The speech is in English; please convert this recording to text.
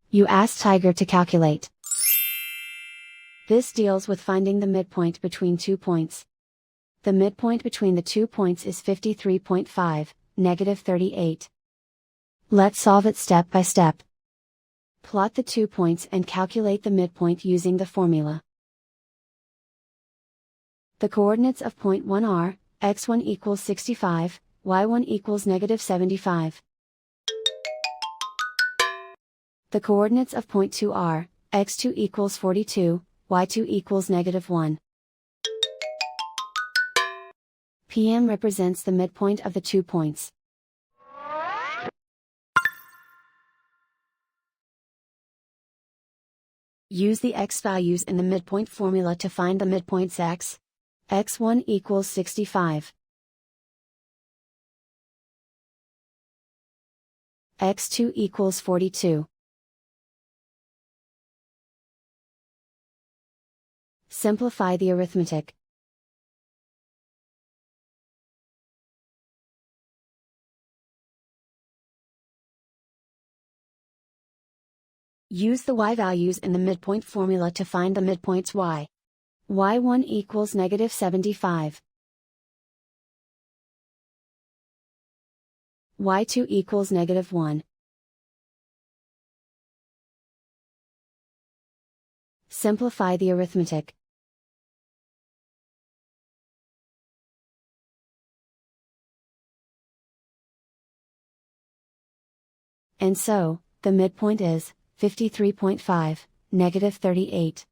You ask Tiger to calculate. This deals with finding the midpoint between 2 points. The midpoint between the 2 points is 53.5, negative 38. Let's solve it step by step. Plot the 2 points and calculate the midpoint using the formula. The coordinates of point 1 are, x1 equals 65, y1 equals negative 75. The coordinates of point 2 are, x2 equals 42, y2 equals negative 1. PM represents the midpoint of the 2 points. Use the x values in the midpoint formula to find the midpoints x. x1 equals 65. x2 equals 42. Simplify the arithmetic. Use the y values in the midpoint formula to find the midpoints y. y1 equals negative 75. y2 equals negative 1. Simplify the arithmetic. And so, the midpoint is 53.5, negative 38.